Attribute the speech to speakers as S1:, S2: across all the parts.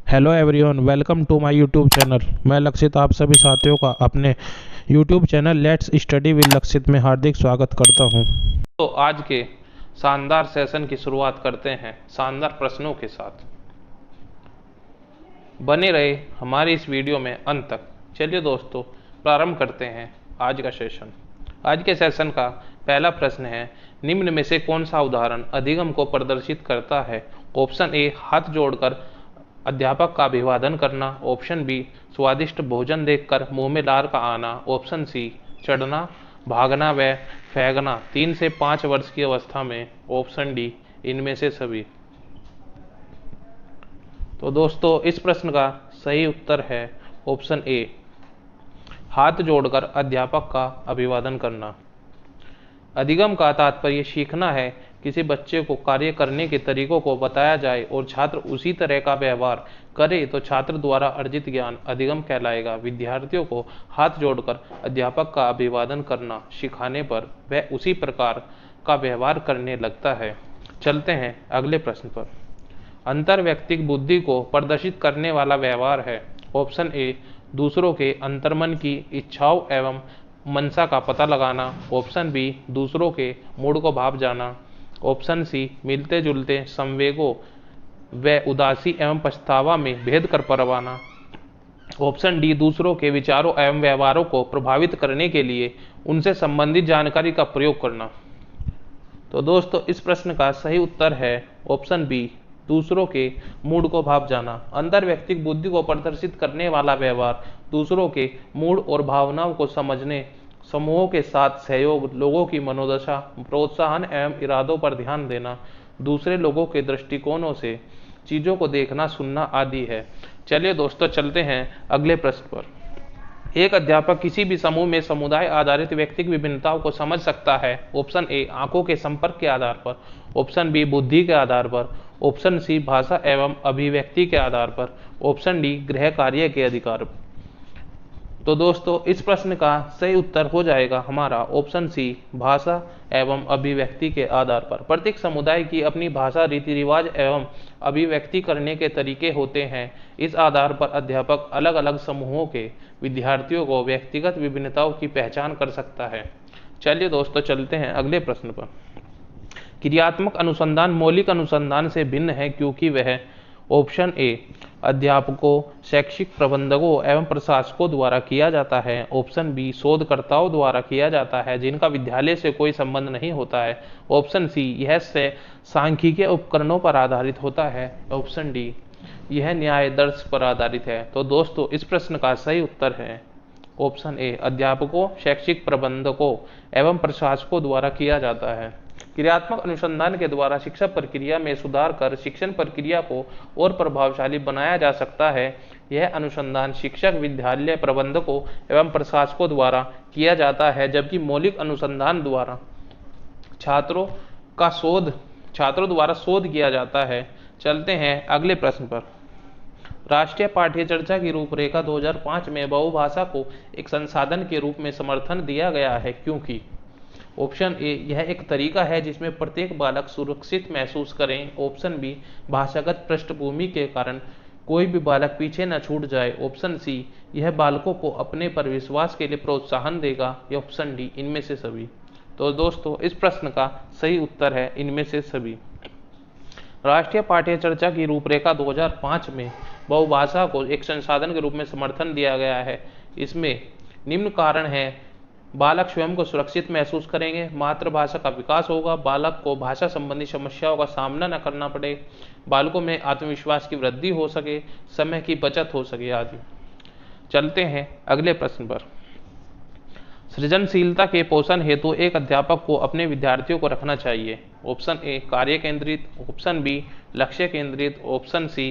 S1: Hello everyone, welcome to my YouTube channel. मैं लक्षित आप सभी साथियों का अपने YouTube channel let's study with Lakshit में हार्दिक स्वागत करता हूं।
S2: तो आज के शानदार सेशन की शुरुआत करते हैं शानदार प्रश्नों के साथ। बने रहे हमारी इस वीडियो में अंत तक। चलिए दोस्तों, प्रारंभ करते हैं आज का सेशन। आज के सेशन का पहला प्रश्न है, निम्न में से कौन सा उदाहरण अधिगम को प्रदर्शित करता है? ऑप्शन ए, हाथ जोड़कर अध्यापक का अभिवादन करना। ऑप्शन बी, स्वादिष्ट भोजन देखकर मुंह में लार का आना। ऑप्शन सी, चढ़ना, भागना व फेंकना 3 से 5 वर्ष की अवस्था में। ऑप्शन डी, इनमें से सभी। तो दोस्तों, इस प्रश्न का सही उत्तर है ऑप्शन ए, हाथ जोड़कर अध्यापक का अभिवादन करना। अधिगम का तात्पर्य सीखना है। किसी बच्चे को कार्य करने के तरीकों को बताया जाए और छात्र उसी तरह का व्यवहार करे तो छात्र द्वारा अर्जित ज्ञान अधिगम कहलाएगा। विद्यार्थियों को हाथ जोड़कर अध्यापक का अभिवादन करना सिखाने पर वह उसी प्रकार का व्यवहार करने लगता है। चलते हैं अगले प्रश्न पर। अंतर्व्यक्तिक बुद्धि को प्रदर्शित करने वाला व्यवहार है। ऑप्शन ए, दूसरों के अंतर्मन की इच्छाओं एवं मनसा का पता लगाना। ऑप्शन बी, दूसरों के मूड को भाप जाना। ऑप्शन सी, मिलते जुलते संवेगों व उदासी एवं पछतावा में भेद कर परवाना। ऑप्शन डी, दूसरों के विचारों एवं व्यवहारों को प्रभावित करने के लिए उनसे संबंधित जानकारी का प्रयोग करना। तो दोस्तों, इस प्रश्न का सही उत्तर है ऑप्शन बी, दूसरों के मूड को भाप जाना। अंतर्व्यक्तिक बुद्धि को प्रदर्शित करने वाला व्यवहार दूसरों के मूड और भावनाओं को समझने, समूहों के साथ सहयोग, लोगों की मनोदशा, प्रोत्साहन एवं इरादों पर ध्यान देना, दूसरे लोगों के दृष्टिकोणों से चीजों को देखना सुनना आदि है। चलिए दोस्तों, चलते हैं अगले प्रश्न पर। एक अध्यापक किसी भी समूह में समुदाय आधारित व्यक्तिगत विभिन्नताओं को समझ सकता है। ऑप्शन ए, आंखों के संपर्क के आधार पर। ऑप्शन बी, बुद्धि के आधार पर। ऑप्शन सी, भाषा एवं अभिव्यक्ति के आधार पर। ऑप्शन डी, गृह कार्य के अधिकार पर। तो दोस्तों, इस प्रश्न का सही उत्तर हो जाएगा हमारा ऑप्शन सी, भाषा एवं अभिव्यक्ति के आधार पर। प्रत्येक समुदाय की अपनी भाषा, रीति रिवाज एवं अभिव्यक्ति करने के तरीके होते हैं। इस आधार पर अध्यापक अलग अलग समूहों के विद्यार्थियों को व्यक्तिगत विभिन्नताओं की पहचान कर सकता है। चलिए दोस्तों, चलते हैं अगले प्रश्न पर। क्रियात्मक अनुसंधान मौलिक अनुसंधान से भिन्न है क्योंकि वह ऑप्शन ए, अध्यापकों, शैक्षिक प्रबंधकों एवं प्रशासकों द्वारा किया जाता है। ऑप्शन बी, शोधकर्ताओं द्वारा किया जाता है जिनका विद्यालय से कोई संबंध नहीं होता है। ऑप्शन सी, यह से सांख्यिकीय उपकरणों पर आधारित होता है। ऑप्शन डी, यह न्याय दर्श पर आधारित है। तो दोस्तों, इस प्रश्न का सही उत्तर है ऑप्शन ए, अध्यापकों, शैक्षिक प्रबंधकों एवं प्रशासकों द्वारा किया जाता है। क्रियात्मक अनुसंधान के द्वारा शिक्षा प्रक्रिया में सुधार कर शिक्षण प्रक्रिया को और प्रभावशाली बनाया जा सकता है। यह अनुसंधान शिक्षक, विद्यालय प्रबंधकों एवं प्रशासकों द्वारा किया जाता है, जबकि मौलिक अनुसंधान द्वारा छात्रों द्वारा शोध किया जाता है। चलते हैं अगले प्रश्न पर। राष्ट्रीय पाठ्य चर्चा की रूपरेखा 2005 में बहुभाषा को एक संसाधन के रूप में समर्थन दिया गया है क्योंकि ऑप्शन ए, यह एक तरीका है जिसमें प्रत्येक बालक सुरक्षित महसूस करें। ऑप्शन बी, भाषागत पृष्ठभूमि के कारण कोई भी बालक पीछे न छूट जाए। ऑप्शन सी, यह बालकों को अपने पर विश्वास के लिए प्रोत्साहन देगा। या ऑप्शन डी, इनमें से सभी। तो दोस्तों, इस प्रश्न का सही उत्तर है इनमें से सभी। राष्ट्रीय पाठ्य चर्चा की रूपरेखा 2005 में बहुभाषा को एक संसाधन के रूप में समर्थन दिया गया है। इसमें निम्न कारण है, बालक स्वयं को सुरक्षित महसूस करेंगे, मातृभाषा का विकास होगा, बालक को भाषा संबंधी समस्याओं का सामना न करना पड़े, बालकों में आत्मविश्वास की वृद्धि हो सके, समय की बचत हो सके आदि। चलते हैं अगले प्रश्न पर। सृजनशीलता के पोषण हेतु एक अध्यापक को अपने विद्यार्थियों को रखना चाहिए। ऑप्शन ए, कार्य केंद्रित। ऑप्शन बी, लक्ष्य केंद्रित। ऑप्शन सी,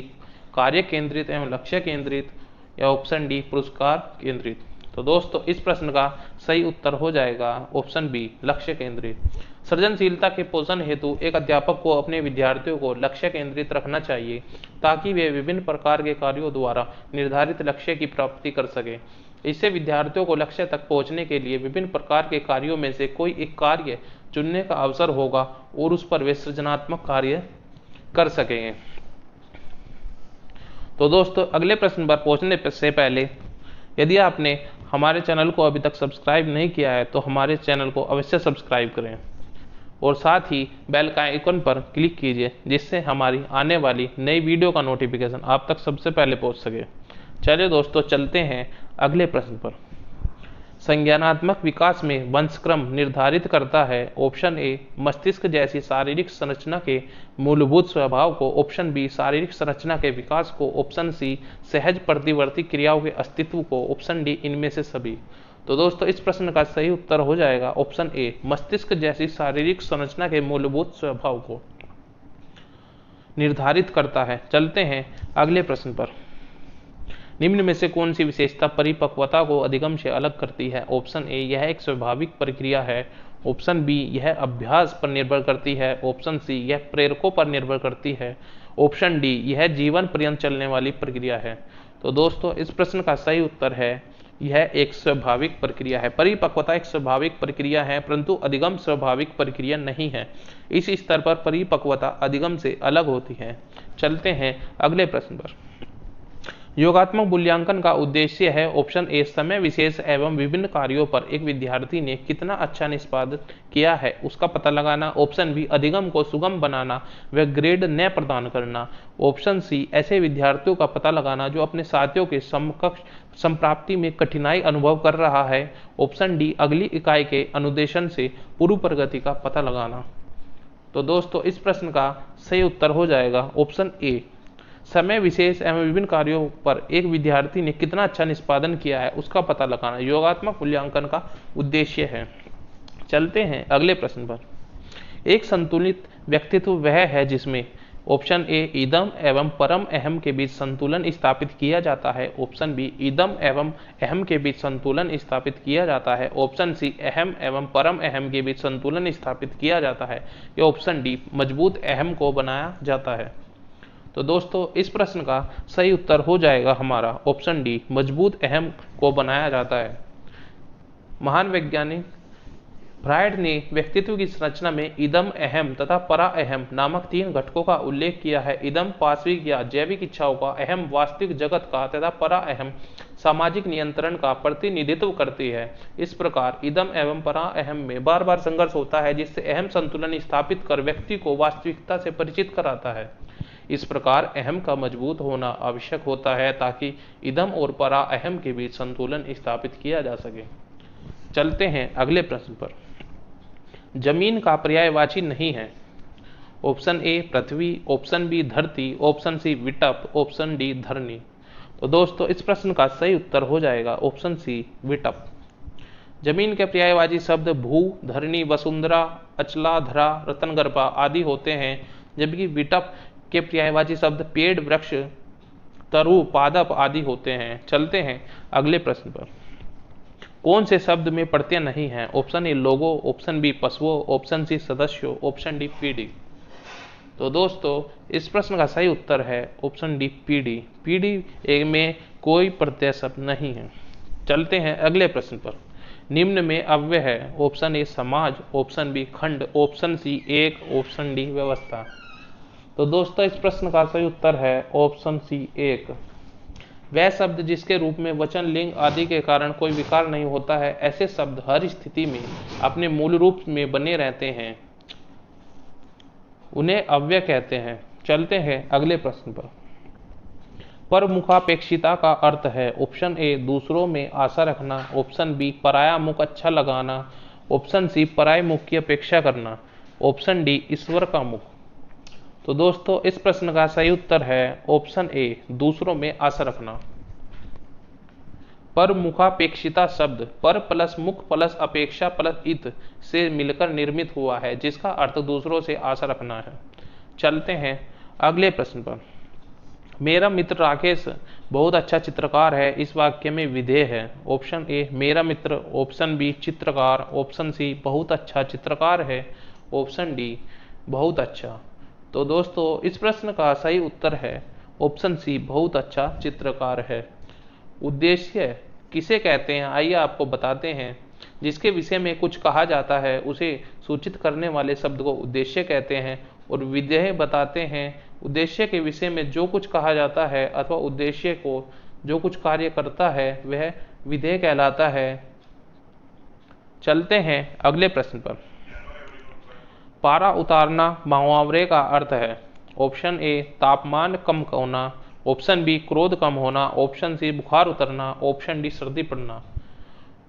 S2: कार्य केंद्रित एवं लक्ष्य केंद्रित। या ऑप्शन डी, पुरस्कार केंद्रित। तो दोस्तों, इस प्रश्न का सही उत्तर हो जाएगा ऑप्शन बी, लक्ष्य केंद्रित। सृजनशीलता के पोषण हेतु एक अध्यापक को अपने विद्यार्थियों को लक्ष्य केंद्रित रखना चाहिए ताकि वे विभिन्न प्रकार के कार्यों द्वारा निर्धारित लक्ष्य की प्राप्ति कर सके। इससे विद्यार्थियों को लक्ष्य तक पहुंचने के लिए विभिन्न प्रकार के कार्यों में से कोई एक कार्य चुनने का अवसर होगा और उस पर वे सृजनात्मक कार्य कर सकेंगे। तो दोस्तों अगले प्रश्न पर पहुंचने से पहले यदि आपने हमारे चैनल को अभी तक सब्सक्राइब नहीं किया है तो हमारे चैनल को अवश्य सब्सक्राइब करें और साथ ही बेल का आइकन पर क्लिक कीजिए, जिससे हमारी आने वाली नई वीडियो का नोटिफिकेशन आप तक सबसे पहले पहुंच सके। चलिए दोस्तों चलते हैं अगले प्रश्न पर। संज्ञानात्मक विकास में वंशक्रम निर्धारित करता है। ऑप्शन ए मस्तिष्क जैसी शारीरिक संरचना के मूलभूत स्वभाव को, ऑप्शन बी शारीरिक संरचना के विकास को, ऑप्शन सी सहज प्रतिवर्ती क्रियाओं के अस्तित्व को, ऑप्शन डी इनमें से सभी। तो दोस्तों इस प्रश्न का सही उत्तर हो जाएगा ऑप्शन ए मस्तिष्क जैसी शारीरिक संरचना के मूलभूत स्वभाव को निर्धारित करता है। चलते हैं अगले प्रश्न पर। निम्न में से कौन सी विशेषता परिपक्वता को अधिगम से अलग करती है? ऑप्शन ए यह एक स्वाभाविक प्रक्रिया है, ऑप्शन बी यह अभ्यास पर निर्भर करती है, ऑप्शन सी यह प्रेरकों पर निर्भर करती है, ऑप्शन डी यह जीवन पर्यंत चलने वाली प्रक्रिया है। तो दोस्तों इस प्रश्न का सही उत्तर है यह एक स्वाभाविक प्रक्रिया है। परिपक्वता एक स्वाभाविक प्रक्रिया है, परंतु अधिगम स्वाभाविक प्रक्रिया नहीं है। इस स्तर पर परिपक्वता अधिगम से अलग होती है। चलते हैं अगले प्रश्न पर। योगात्मक मूल्यांकन का उद्देश्य है। ऑप्शन ए समय विशेष एवं विभिन्न कार्यों पर एक विद्यार्थी ने कितना अच्छा निष्पादन किया है उसका पता लगाना, ऑप्शन बी अधिगम को सुगम बनाना व ग्रेड न प्रदान करना, ऑप्शन सी ऐसे विद्यार्थियों का पता लगाना जो अपने साथियों के समकक्ष संप्राप्ति में कठिनाई अनुभव कर रहा है, ऑप्शन डी अगली इकाई के अनुदेशन से पूर्व प्रगति का पता लगाना। तो दोस्तों इस प्रश्न का सही उत्तर हो जाएगा ऑप्शन ए समय विशेष एवं विभिन्न कार्यों पर एक विद्यार्थी ने कितना अच्छा निष्पादन किया है उसका पता लगाना योगात्मक मूल्यांकन का उद्देश्य है। चलते हैं अगले प्रश्न पर। एक संतुलित व्यक्तित्व वह है जिसमें ऑप्शन ए इदम एवं परम अहम के बीच संतुलन स्थापित किया जाता है, ऑप्शन बी इदम एवं अहम के बीच संतुलन स्थापित किया जाता है, ऑप्शन सी अहम एवं परम अहम के बीच संतुलन स्थापित किया जाता है, या ऑप्शन डी मजबूत अहम को बनाया जाता है। तो दोस्तों इस प्रश्न का सही उत्तर हो जाएगा हमारा ऑप्शन डी मजबूत अहम को बनाया जाता है। महान वैज्ञानिक फ्रायड ने व्यक्तित्व की संरचना में इदम अहम तथा परा अहम नामक 3 घटकों का उल्लेख किया है। इदम पार्श्विक या जैविक इच्छाओं का, अहम वास्तविक जगत का तथा परा अहम सामाजिक नियंत्रण का प्रतिनिधित्व करती है। इस प्रकार इदम एवं परा अहम में बार बार संघर्ष होता है, जिससे अहम संतुलन स्थापित कर व्यक्ति को वास्तविकता से परिचित कराता है। इस प्रकार अहम का मजबूत होना आवश्यक होता है ताकि इदम और परा अहम के बीच संतुलन स्थापित किया जा सके। चलते हैं अगले प्रश्न पर। जमीन का पर्यायवाची नहीं है। ऑप्शन ए पृथ्वी, ऑप्शन बी धरती, ऑप्शन सी विटप, ऑप्शन डी धरनी। तो दोस्तों इस प्रश्न का सही उत्तर हो जाएगा ऑप्शन सी विटप। जमीन के पर्यायवाची शब्द भू, धरणी, वसुंधरा, अचला, धरा, रतनगर्भा आदि होते हैं, जबकि विटप के पर्यायवाची शब्द पेड़, वृक्ष, तरु, पादप आदि होते हैं। चलते हैं अगले प्रश्न पर। कौन से शब्द में प्रत्यय नहीं है? ऑप्शन ए लोगों, ऑप्शन बी पशुओं, ऑप्शन सी सदस्यों, ऑप्शन डी पीढ़ी। तो दोस्तों इस प्रश्न का सही उत्तर है ऑप्शन डी पीढ़ी। पीढ़ी में कोई प्रत्यय शब्द नहीं है। चलते हैं अगले प्रश्न पर। निम्न में अव्यय है। ऑप्शन ए समाज, ऑप्शन बी खंड, ऑप्शन सी एक, ऑप्शन डी व्यवस्था। तो दोस्तों इस प्रश्न का सही उत्तर है ऑप्शन सी एक। वह शब्द जिसके रूप में वचन, लिंग आदि के कारण कोई विकार नहीं होता है, ऐसे शब्द हर स्थिति में अपने मूल रूप में बने रहते हैं, उन्हें अव्यय कहते हैं। चलते हैं अगले प्रश्न पर। परमुखापेक्षिता का अर्थ है। ऑप्शन ए दूसरों में आशा रखना, ऑप्शन बी पराया मुख अच्छा लगाना, ऑप्शन सी पराये मुख की अपेक्षा करना, ऑप्शन डी ईश्वर का मुख। तो दोस्तों इस प्रश्न का सही उत्तर है ऑप्शन ए दूसरों में आशा रखना। परमुखापेक्षिता शब्द पर प्लस मुख प्लस अपेक्षा प्लस इत से मिलकर निर्मित हुआ है, जिसका अर्थ दूसरों से आशा रखना है। चलते हैं अगले प्रश्न पर। मेरा मित्र राकेश बहुत अच्छा चित्रकार है, इस वाक्य में विधेय है। ऑप्शन ए मेरा मित्र, ऑप्शन बी चित्रकार, ऑप्शन सी बहुत अच्छा चित्रकार है, ऑप्शन डी बहुत अच्छा। तो दोस्तों इस प्रश्न का सही उत्तर है ऑप्शन सी बहुत अच्छा चित्रकार है। उद्देश्य किसे कहते हैं आइए आपको बताते हैं। जिसके विषय में कुछ कहा जाता है उसे सूचित करने वाले शब्द को उद्देश्य कहते हैं, और विधेय बताते हैं उद्देश्य के विषय में जो कुछ कहा जाता है अथवा उद्देश्य को जो कुछ कार्य करता है वह विधेय कहलाता है। चलते हैं अगले प्रश्न पर। पारा उतारना मुहावरे का अर्थ है। ऑप्शन ए तापमान कम होना, ऑप्शन बी क्रोध कम होना, ऑप्शन सी बुखार उतरना, ऑप्शन डी सर्दी पड़ना।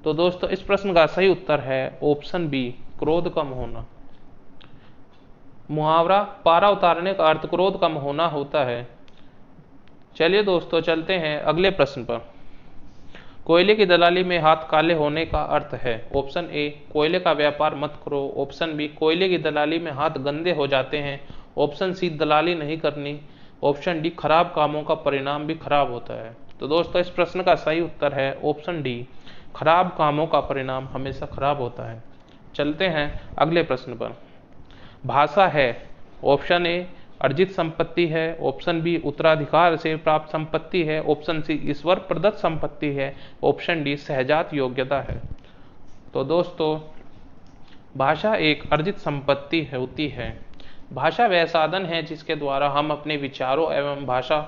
S2: तो दोस्तों इस प्रश्न का सही उत्तर है ऑप्शन बी क्रोध कम होना। मुहावरा पारा उतारने का अर्थ क्रोध कम होना होता है। चलिए दोस्तों चलते हैं अगले प्रश्न पर। कोयले की दलाली में हाथ काले होने का अर्थ है। ऑप्शन ए कोयले का व्यापार मत करो, ऑप्शन बी कोयले की दलाली में हाथ गंदे हो जाते हैं, ऑप्शन सी दलाली नहीं करनी, ऑप्शन डी खराब कामों का परिणाम भी खराब होता है। तो दोस्तों इस प्रश्न का सही उत्तर है ऑप्शन डी खराब कामों का परिणाम हमेशा खराब होता है। चलते हैं अगले प्रश्न पर। भाषा है। ऑप्शन ए अर्जित संपत्ति है, ऑप्शन बी उत्तराधिकार से प्राप्त संपत्ति है, ऑप्शन सी ईश्वर प्रदत्त संपत्ति है, ऑप्शन डी सहजात योग्यता है। तो दोस्तों भाषा एक अर्जित संपत्ति होती है। भाषा वह साधन है जिसके द्वारा हम अपने विचारों एवं भाषा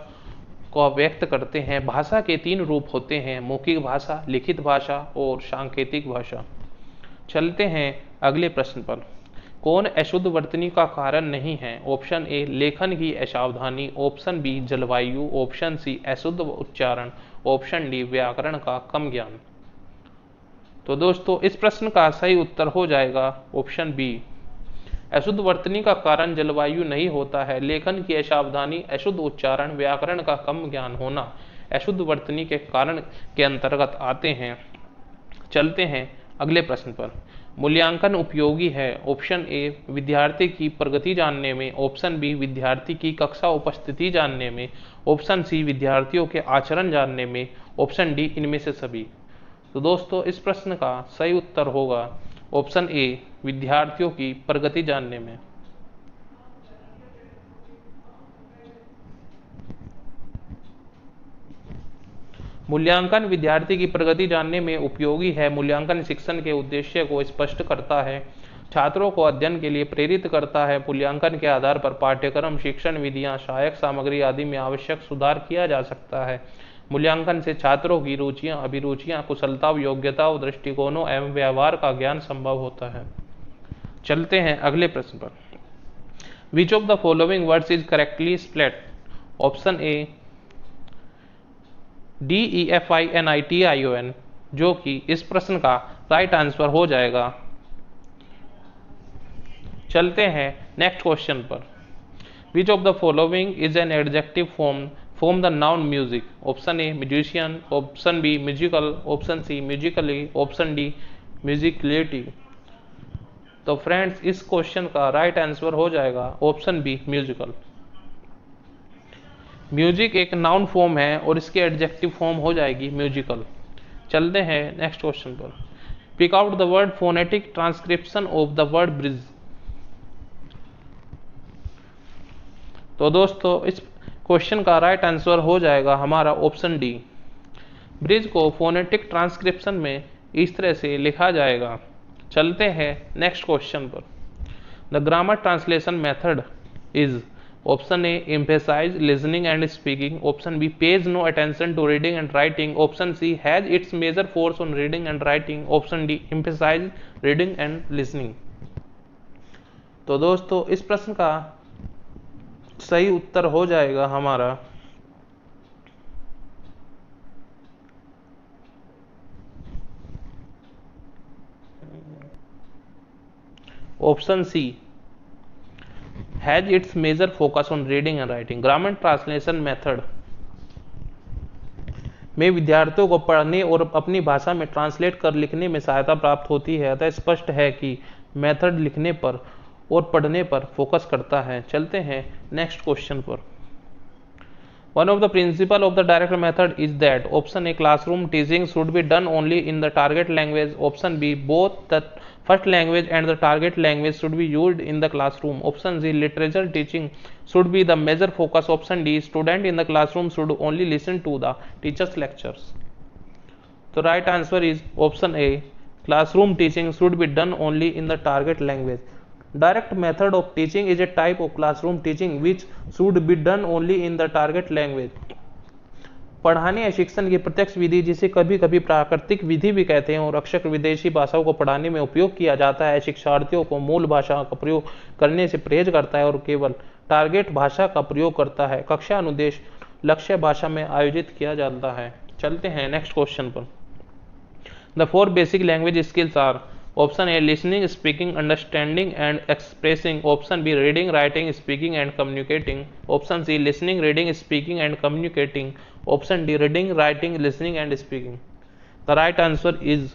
S2: को व्यक्त करते हैं। भाषा के 3 रूप होते हैं, मौखिक भाषा, लिखित भाषा और सांकेतिक भाषा। चलते हैं अगले प्रश्न पर। कौन अशुद्ध वर्तनी का कारण नहीं है। ऑप्शन ए लेखन की असावधानी, ऑप्शन बी जलवायु, ऑप्शन सी अशुद्ध उच्चारण, ऑप्शन डी व्याकरण का कम ज्ञान। तो दोस्तों इस प्रश्न का सही उत्तर हो जाएगा ऑप्शन बी। अशुद्ध वर्तनी का कारण जलवायु नहीं होता है। लेखन की असावधानी, अशुद्ध उच्चारण, व्याकरण का कम ज्ञान होना अशुद्ध वर्तनी के कारण के अंतर्गत आते हैं। चलते हैं अगले प्रश्न पर। मूल्यांकन उपयोगी है। ऑप्शन ए विद्यार्थी की प्रगति जानने में, ऑप्शन बी विद्यार्थी की कक्षा उपस्थिति जानने में, ऑप्शन सी विद्यार्थियों के आचरण जानने में, ऑप्शन डी इनमें से सभी। तो दोस्तों इस प्रश्न का सही उत्तर होगा ऑप्शन ए विद्यार्थियों की प्रगति जानने में। मूल्यांकन विद्यार्थी की प्रगति जानने में उपयोगी है। मूल्यांकन शिक्षण के उद्देश्य को स्पष्ट करता है, छात्रों को अध्ययन के लिए प्रेरित करता है। मूल्यांकन के आधार पर पाठ्यक्रम, शिक्षण विधियां, सहायक सामग्री आदि में आवश्यक सुधार किया जा सकता है। मूल्यांकन से छात्रों की रुचियां, अभिरुचियां, कुशलता, योग्यताओं, दृष्टिकोणों एवं व्यवहार का ज्ञान संभव होता है। चलते हैं अगले प्रश्न पर। Which of the following words is correctly split. Option A DEFINITION, जो कि इस प्रश्न का राइट आंसर हो जाएगा। चलते हैं नेक्स्ट क्वेश्चन पर। Which of the following is an adjective form the noun music. Option A musician, option B musical, option C musically, option D musicality. तो फ्रेंड्स इस क्वेश्चन का राइट आंसर हो जाएगा ऑप्शन बी म्यूजिकल। म्यूजिक एक noun form है और इसकी adjective form हो जाएगी म्यूजिकल। चलते हैं नेक्स्ट क्वेश्चन पर। Pick out the word phonetic transcription of the word bridge. तो दोस्तों इस क्वेश्चन का राइट आंसर हो जाएगा हमारा ऑप्शन डी। ब्रिज को फोनेटिक ट्रांसक्रिप्शन में इस तरह से लिखा जाएगा। चलते हैं नेक्स्ट क्वेश्चन पर। The grammar translation method is. Option A emphasize listening and speaking, option B pays no attention to reading and writing, option C has its major force on reading and writing, option D emphasize reading and listening। तो दोस्तों इस प्रश्न का सही उत्तर हो जाएगा हमारा option C has its major focus on reading and writing. Grammar translation method में विद्यार्थियों को पढ़ने और अपनी भाषा में ट्रांसलेट कर लिखने में सहायता प्राप्त होती है। अतः स्पष्ट है कि मेथड लिखने पर और पढ़ने पर फोकस करता है। चलते हैं नेक्स्ट क्वेश्चन पर। One of the principle of the direct method is that option A classroom teaching should be done only in the target language, option B both the first language and the target language should be used in the classroom, option C literature teaching should be the major focus, option D student in the classroom should only listen to the teacher's lectures। तो right answer is option A classroom teaching should be done only in the target language। Direct method of teaching is a type of classroom teaching which should be done only in the target language. पढ़ाने या शिक्षण की प्रत्यक्ष विधि, जिसे कभी कभी प्राकृतिक विधि भी कहते हैं, और अक्सर विदेशी भाषाओं को पढ़ाने में उपयोग किया जाता है, शिक्षार्थियों को मूल भाषा का प्रयोग करने से परहेज करता है और केवल टारगेट भाषा का प्रयोग करता है। कक्षा अनुदेश लक्ष्य भाषा में आयोजित किया जाता है। चलते हैं नेक्स्ट क्वेश्चन पर। The 4 basic language skills are option A listening, speaking, understanding and expressing, option B reading, writing, speaking and communicating, option C listening, reading, speaking and communicating, option D reading, writing, listening and speaking. The right answer is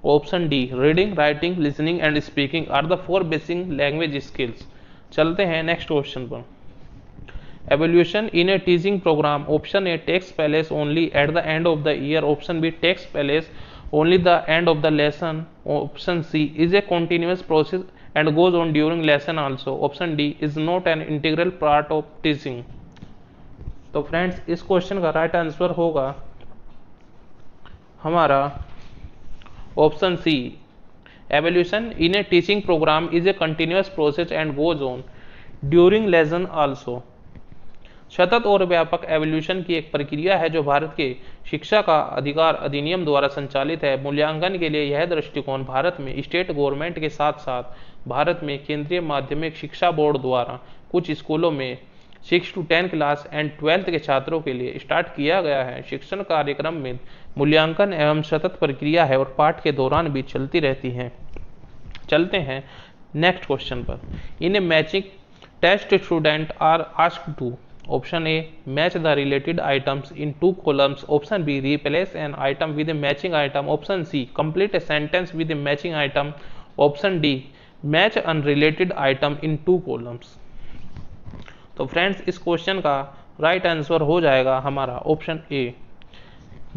S2: option D, reading, writing, listening and speaking are the 4 basic language skills. चलते हैं next question पर। Evaluation in a teaching program, option A takes place only at the end of the year, option B takes place only the end of the lesson, option C is a continuous process and goes on during lesson also, option D is not an integral part of teaching। तो friends इस question का right answer होगा हमारा option C, evaluation in a teaching program is a continuous process and goes on during lesson also. सतत और व्यापक evolution की एक प्रक्रिया है जो भारत के शिक्षा का अधिकार अधिनियम द्वारा संचालित है। मूल्यांकन के लिए यह दृष्टिकोण भारत में स्टेट गवर्नमेंट के साथ साथ भारत में केंद्रीय माध्यमिक शिक्षा बोर्ड द्वारा कुछ स्कूलों में 6 to 10 क्लास एंड 12th के छात्रों के लिए स्टार्ट किया गया है। शिक्षण कार्यक्रम में मूल्यांकन एवं सतत प्रक्रिया है और पाठ के दौरान भी चलती रहती है। चलते हैं नेक्स्ट क्वेश्चन पर। In a matching test student are asked to, option A match the related items in 2 columns, option B replace an item with a matching item, option C complete a sentence with a matching item, option D match unrelated item in 2 columns। तो friends इस question का right answer हो जाएगा हमारा option A,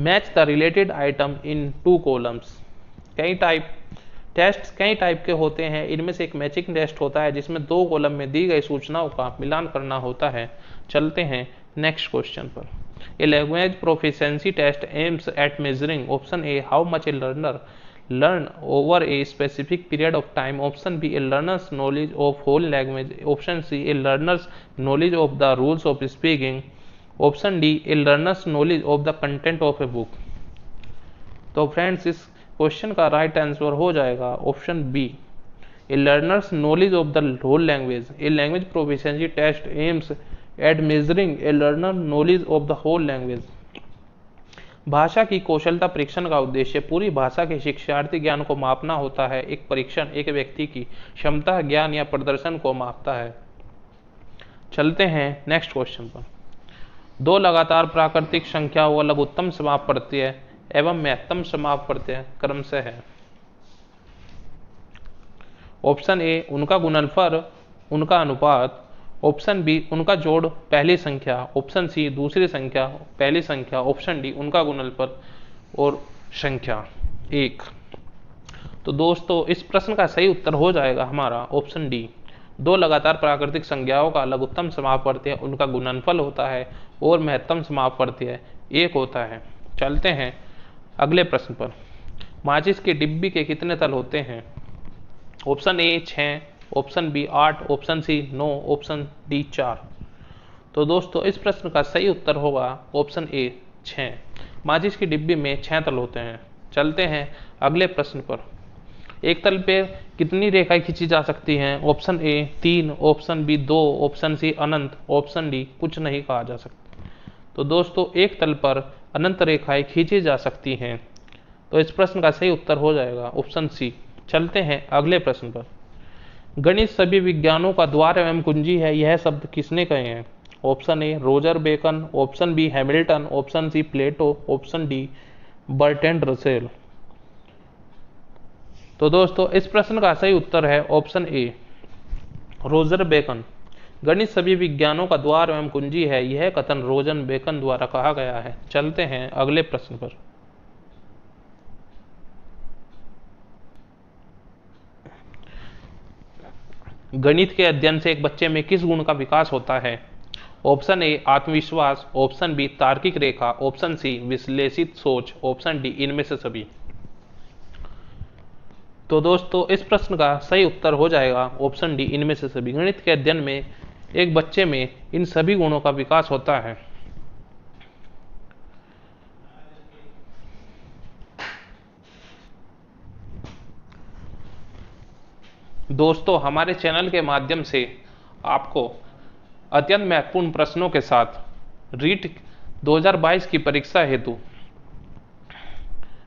S2: match the related item in 2 columns. कई type के होते हैं, इनमें से एक मैचिंग टेस्ट होता है जिसमें 2 कॉलम में दी गई सूचनाओं का मिलान करना होता है। चलते हैं नेक्स्ट क्वेश्चन पर। A language proficiency test aims at measuring, option A how much a learner learn over a specific period of time, option B a learner's knowledge of whole language, option C a learner's knowledge of the rules of speaking, option D a learner's knowledge of the content of a book. तो friends इस question का right answer हो जाएगा option B, a learner's knowledge of the whole language. A language proficiency test aims at measuring a learner knowledge of the whole language. भाषा की कौशलता परीक्षण का उद्देश्य पूरी भाषा के शिक्षार्थी ज्ञान को मापना होता है। एक परीक्षण एक व्यक्ति की क्षमता, ज्ञान या प्रदर्शन को मापता है। चलते हैं नेक्स्ट क्वेश्चन पर। 2 लगातार प्राकृतिक संख्याओं का लघुत्तम समाप्त प्रत्यय एवं महत्तम समाप्त प्रत्यय क्रमशः है। ऑप्शन ए उनका गुणनफल, उनका अनुपात, ऑप्शन बी उनका जोड़ पहली संख्या, ऑप्शन सी दूसरी संख्या पहली संख्या, ऑप्शन डी उनका गुणनफल और संख्या 1। तो दोस्तों इस प्रश्न का सही उत्तर हो जाएगा हमारा ऑप्शन डी, 2 लगातार प्राकृतिक संख्याओं का लघुत्तम समाप्त प्रत्यय उनका गुणनफल होता है और महत्तम समाप्त प्रत्यय 1 होता है। चलते हैं अगले प्रश्न पर। माचिस के डिब्बी के कितने तल होते हैं? Option A 6, option B 8, option C 9, option D 4। तो दोस्तों इस प्रश्न का सही उत्तर होगा ऑप्शन ए 6। माचिस की डिब्बी में 6 तल होते हैं। चलते हैं अगले प्रश्न पर। एक तल पे कितनी रेखाएं खींची जा सकती हैं? Option A 3, option B 2, option C अनंत, ऑप्शन डी कुछ नहीं कहा जा सकता। तो दोस्तों एक तल पर अनंत रेखाएं खींची जा सकती हैं। तो इस प्रश्न का सही उत्तर हो जाएगा ऑप्शन सी। चलते हैं अगले प्रश्न पर। गणित सभी विज्ञानों का द्वार एवं कुंजी है, यह शब्द किसने कहे हैं? Option A Roger Bacon, option B Hamilton, option C Plato, option D Bertrand Russell. तो दोस्तों इस प्रश्न का सही उत्तर है ऑप्शन ए रोजर बेकन। गणित सभी विज्ञानों का द्वार एवं कुंजी है, यह कथन रोजर बेकन द्वारा कहा गया है। चलते हैं अगले प्रश्न पर। गणित के अध्ययन से एक बच्चे में किस गुण का विकास होता है? ऑप्शन ए आत्मविश्वास, ऑप्शन बी तार्किक रेखा, ऑप्शन सी विश्लेषित सोच, ऑप्शन डी इनमें से सभी। तो दोस्तों इस प्रश्न का सही उत्तर हो जाएगा ऑप्शन डी, इनमें से सभी। गणित के अध्ययन में एक बच्चे में इन सभी गुणों का विकास होता है। दोस्तों हमारे चैनल के माध्यम से आपको अत्यंत महत्वपूर्ण प्रश्नों के साथ रीट 2022 की परीक्षा हेतु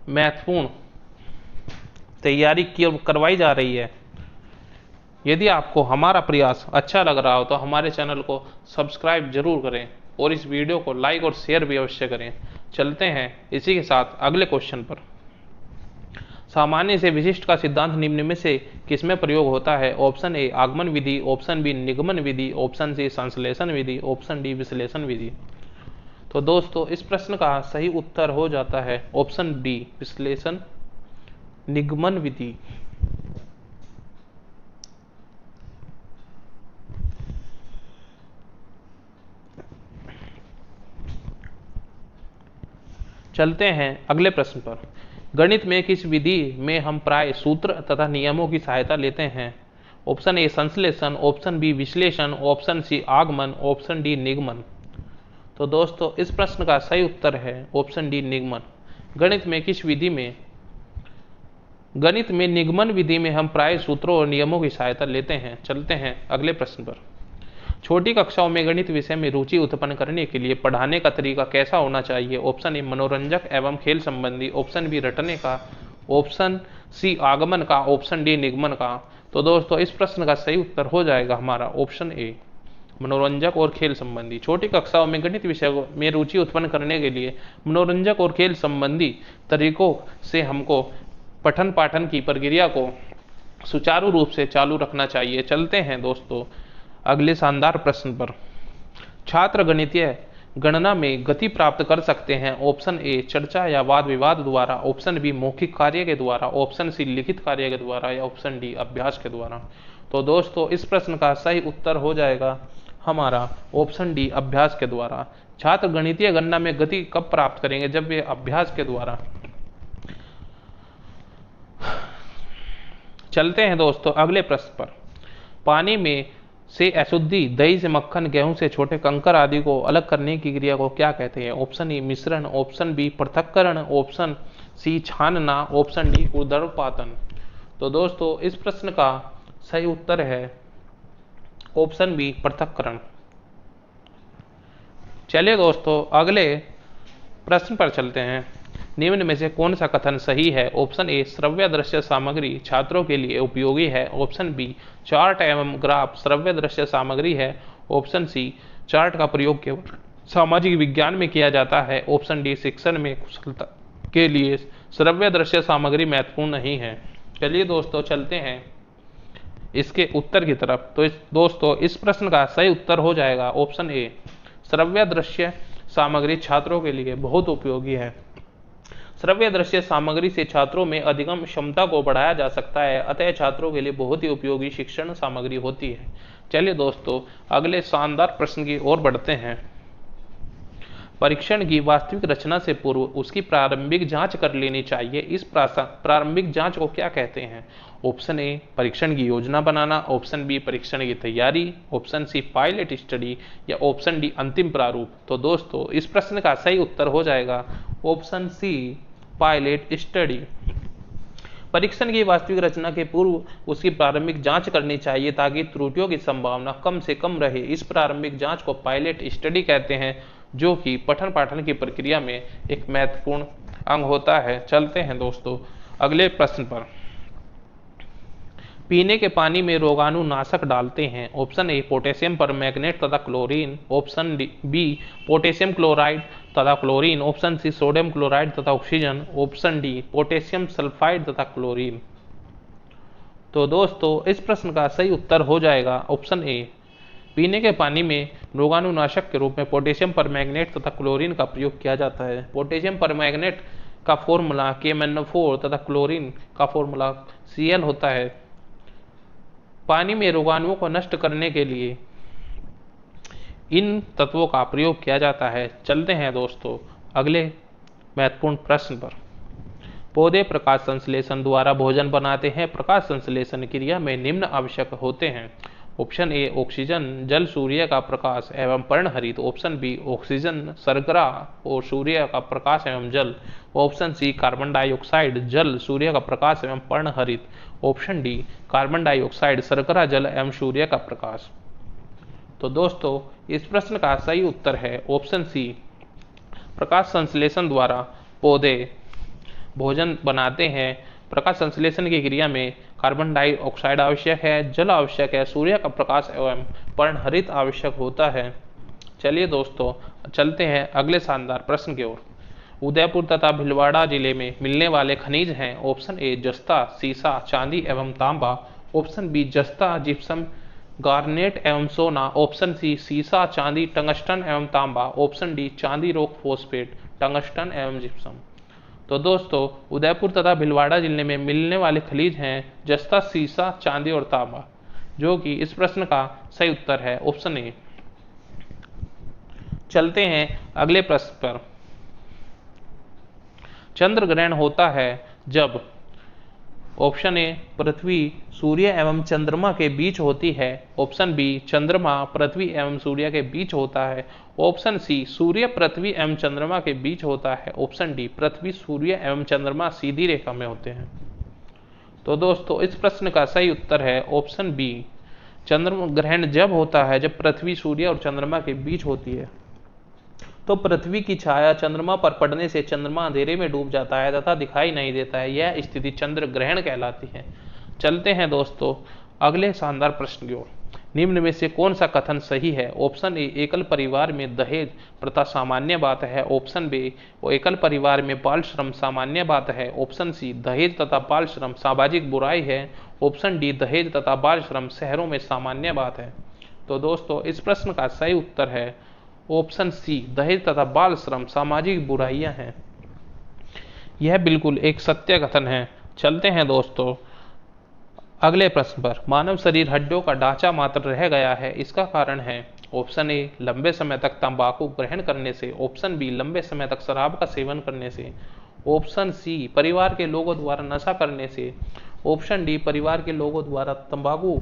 S2: महत्वपूर्ण तैयारी करवाई जा रही है। यदि आपको हमारा प्रयास अच्छा लग रहा हो तो हमारे चैनल को सब्सक्राइब जरूर करें और इस वीडियो को लाइक और शेयर भी अवश्य करें। चलते हैं इसी के साथ अगले क्वेश्चन पर। सामान्य से विशिष्ट का सिद्धांत निम्न में से किसमें प्रयोग होता है? ऑप्शन ए आगमन विधि, ऑप्शन बी निगमन विधि, ऑप्शन सी संश्लेषण विधि, ऑप्शन डी विश्लेषण विधि। तो दोस्तों इस प्रश्न का सही उत्तर हो जाता है ऑप्शन डी, विश्लेषण निगमन विधि। चलते हैं अगले प्रश्न पर। गणित में किस विधि में हम प्राय सूत्र तथा नियमों की सहायता लेते हैं? ऑप्शन ए संश्लेषण, ऑप्शन बी विश्लेषण, ऑप्शन सी आगमन, ऑप्शन डी निगमन। तो दोस्तों इस प्रश्न का सही उत्तर है ऑप्शन डी, निगमन। गणित में निगमन विधि में हम प्राय सूत्रों और नियमों की सहायता लेते हैं। चलते हैं अगले प्रश्न पर। छोटी कक्षाओं में गणित विषय में रुचि उत्पन्न करने के लिए पढ़ाने का तरीका कैसा होना चाहिए? ऑप्शन ए मनोरंजक एवं खेल संबंधी, ऑप्शन बी रटने का, ऑप्शन सी आगमन का, ऑप्शन डी निगमन का। तो दोस्तों इस प्रश्न का सही उत्तर हो जाएगा हमारा ऑप्शन ए, मनोरंजक और खेल संबंधी। छोटी कक्षाओं में गणित विषय में रुचि उत्पन्न करने के लिए मनोरंजक और खेल संबंधी तरीकों से हमको पठन पाठन की प्रक्रिया को सुचारू रूप से चालू रखना चाहिए। चलते हैं दोस्तों अगले शानदार प्रश्न पर। छात्र गणितीय गणना में गति प्राप्त कर सकते हैं? ऑप्शन ए चर्चा या वाद विवाद द्वारा, ऑप्शन बी मौखिक कार्य के द्वारा, ऑप्शन सी लिखित कार्य के द्वारा, या ऑप्शन डी अभ्यास के द्वारा। तो दोस्तों इस प्रश्न का सही उत्तर हो जाएगा हमारा ऑप्शन डी, अभ्यास के द्वारा। छात्र गणितीय गणना में गति कब प्राप्त करेंगे? जब वे अभ्यास के द्वारा। चलते हैं दोस्तों अगले प्रश्न पर। पानी में से अशुद्धि, दही से मक्खन, गेहूं से छोटे कंकर आदि को अलग करने की क्रिया को क्या कहते हैं? ऑप्शन ए मिश्रण, ऑप्शन बी पृथक्करण, ऑप्शन सी छानना, ऑप्शन डी ऊर्ध्वपातन। तो दोस्तों इस प्रश्न का सही उत्तर है ऑप्शन बी, पृथक्करण। चलिए दोस्तों अगले प्रश्न पर चलते हैं। निम्न में से कौन सा कथन सही है? ऑप्शन ए श्रव्य दृश्य सामग्री छात्रों के लिए उपयोगी है, ऑप्शन बी चार्ट एवं ग्राफ श्रव्य दृश्य सामग्री है, ऑप्शन सी चार्ट का प्रयोग केवल सामाजिक विज्ञान में किया जाता है, ऑप्शन डी शिक्षण में कुशलता के लिए श्रव्य दृश्य सामग्री महत्वपूर्ण नहीं है। चलिए दोस्तों चलते हैं इसके उत्तर की तरफ। तो दोस्तों इस प्रश्न का सही उत्तर हो जाएगा ऑप्शन ए, श्रव्य दृश्य सामग्री छात्रों के लिए बहुत उपयोगी है। श्रव्य दृश्य सामग्री से छात्रों में अधिगम क्षमता को बढ़ाया जा सकता है, अतः छात्रों के लिए बहुत ही उपयोगी शिक्षण सामग्री होती है। चलिए दोस्तों अगले शानदार प्रश्न की ओर बढ़ते हैं। परीक्षण की वास्तविक रचना से पूर्व उसकी प्रारंभिक जांच कर लेनी चाहिए। इस प्रारंभिक जांच को क्या कहते हैं? ऑप्शन ए परीक्षण की योजना बनाना, ऑप्शन बी परीक्षण की तैयारी, ऑप्शन सी पायलट स्टडी, या ऑप्शन डी अंतिम प्रारूप। तो दोस्तों इस प्रश्न का सही उत्तर हो जाएगा ऑप्शन सी, पायलट स्टडी। परीक्षण की वास्तविक रचना के पूर्व उसकी प्रारंभिक जांच करनी चाहिए ताकि त्रुटियों की संभावना कम से कम रहे। इस प्रारंभिक जांच को पायलट स्टडी कहते हैं, जो कि पठन पाठन की प्रक्रिया में एक महत्वपूर्ण अंग होता है। चलते हैं दोस्तों अगले प्रश्न पर। पीने के पानी में रोगाणुनाशक डालते हैं। ऑप्शन ए पोटेशियम परमैंगनेट तथा chlorine, option B potassium chloride तथा chlorine, option C sodium chloride तथा oxygen, option D potassium sulphide तथा क्लोरीन। तो दोस्तों इस प्रश्न का सही उत्तर हो जाएगा ऑप्शन ए, पीने के पानी में रोगाणुनाशक के रूप में पोटेशियम परमैंगनेट तथा क्लोरीन का प्रयोग किया जाता है। पोटेशियम परमैंगनेट का फॉर्मूला KMnO4 तथा क्लोरीन का फॉर्मूला Cl होता है। पानी में रोगाणुओं को नष्ट करने के लिए इन तत्वों का प्रयोग किया जाता है। चलते हैं दोस्तों अगले महत्वपूर्ण प्रश्न पर। पौधे प्रकाश संश्लेषण द्वारा भोजन बनाते हैं। प्रकाश संश्लेषण क्रिया में निम्न आवश्यक होते हैं। ऑप्शन ए ऑक्सीजन, जल, सूर्य का प्रकाश एवं पर्णहरित। ऑप्शन बी ऑक्सीजन, शर्करा और सूर्य का प्रकाश एवं जल। ऑप्शन सी कार्बन डाइऑक्साइड, जल, सूर्य का प्रकाश एवं पर्णहरित। ऑप्शन डी कार्बन डाइऑक्साइड, शर्करा, जल एवं सूर्य का प्रकाश। तो दोस्तों इस प्रश्न का सही उत्तर है ऑप्शन सी, प्रकाश संश्लेषण द्वारा पौधे भोजन बनाते हैं। प्रकाश संश्लेषण की क्रिया में कार्बन डाइऑक्साइड आवश्यक है, जल आवश्यक है, सूर्य का प्रकाश एवं पर्णहरित आवश्यक होता है। चलिए दोस्तों चलते हैं अगले शानदार प्रश्न की ओर। उदयपुर तथा भीलवाड़ा जिले में मिलने वाले खनिज हैं। ऑप्शन ए जस्ता, सीसा, चांदी एवं तांबा। ऑप्शन बी जस्ता, जिप्सम, गार्नेट एवं सोना। ऑप्शन सी सीसा, चांदी, टंगस्टन एवं तांबा। ऑप्शन डी चांदी, रॉक फॉस्फेट, टंगस्टन एवं जिप्सम। तो दोस्तों उदयपुर तथा भीलवाड़ा जिले में मिलने वाले खनिज हैं जस्ता, सीसा, चांदी और तांबा, जो कि इस प्रश्न का सही उत्तर है ऑप्शन ए। चलते हैं अगले प्रश्न पर। चंद्र ग्रहण होता है जब ऑप्शन ए पृथ्वी, सूर्य एवं चंद्रमा के बीच होती है। ऑप्शन बी चंद्रमा, पृथ्वी एवं सूर्य के बीच होता है। ऑप्शन सी सूर्य, पृथ्वी एवं चंद्रमा के बीच होता है। ऑप्शन डी पृथ्वी, सूर्य एवं चंद्रमा सीधी रेखा में होते हैं। तो दोस्तों इस प्रश्न का सही उत्तर है ऑप्शन बी, चंद्र ग्रहण जब होता है जब पृथ्वी, सूर्य और चंद्रमा के बीच होती है। तो पृथ्वी की छाया चंद्रमा पर पड़ने से चंद्रमा अंधेरे में डूब जाता है तथा दिखाई नहीं देता है। यह स्थिति चंद्र ग्रहण कहलाती है। चलते हैं दोस्तों अगले शानदार प्रश्न की ओर। निम्न में से कौन सा कथन सही है? ऑप्शन ए एकल परिवार में दहेज प्रथा सामान्य बात है। ऑप्शन बी एकल परिवार में बाल श्रम सामान्य बात है। ऑप्शन सी दहेज तथा बाल श्रम सामाजिक बुराई है। ऑप्शन डी दहेज तथा बाल श्रम शहरों में सामान्य बात है। तो दोस्तों इस प्रश्न का सही उत्तर है ऑप्शन सी, दहेज तथा बाल श्रम सामाजिक बुराइयां हैं। यह बिल्कुल एक सत्य कथन है। चलते हैं दोस्तों अगले प्रश्न पर। मानव शरीर हड्डियों का ढांचा मात्र रह गया है, इसका कारण है? ऑप्शन ए लंबे समय तक तंबाकू ग्रहण करने से। ऑप्शन बी लंबे समय तक शराब का सेवन करने से। ऑप्शन सी परिवार के लोगों द्वारा नशा करने से। ऑप्शन डी परिवार के लोगों द्वारा तंबाकू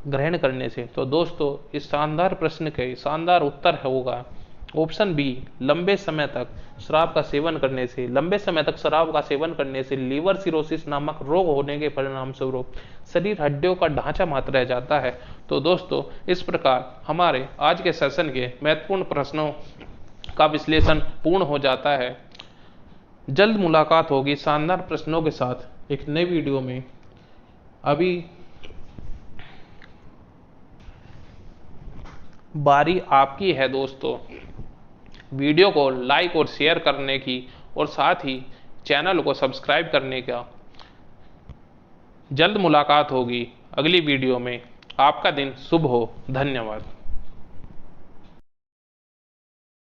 S2: ग्रहण करने से। तो दोस्तों इस शानदार प्रश्न के शानदार उत्तर होगा ऑप्शन बी, लंबे समय तक शराब का सेवन करने से। लंबे समय तक शराब का सेवन करने से लीवर सिरोसिस नामक रोग होने के परिणाम स्वरूप शरीर हड्डियों का ढांचा मात्र रह जाता है। तो दोस्तों इस प्रकार हमारे आज के सेशन के महत्वपूर्ण प्रश्नों का विश्लेषण पूर्ण हो जाता है। जल्द मुलाकात होगी शानदार प्रश्नों के साथ एक नई वीडियो में। अभी बारी आपकी है दोस्तों वीडियो को लाइक और शेयर करने की और साथ ही चैनल को सब्सक्राइब करने का। जल्द मुलाकात होगी अगली वीडियो में। आपका दिन शुभ हो। धन्यवाद।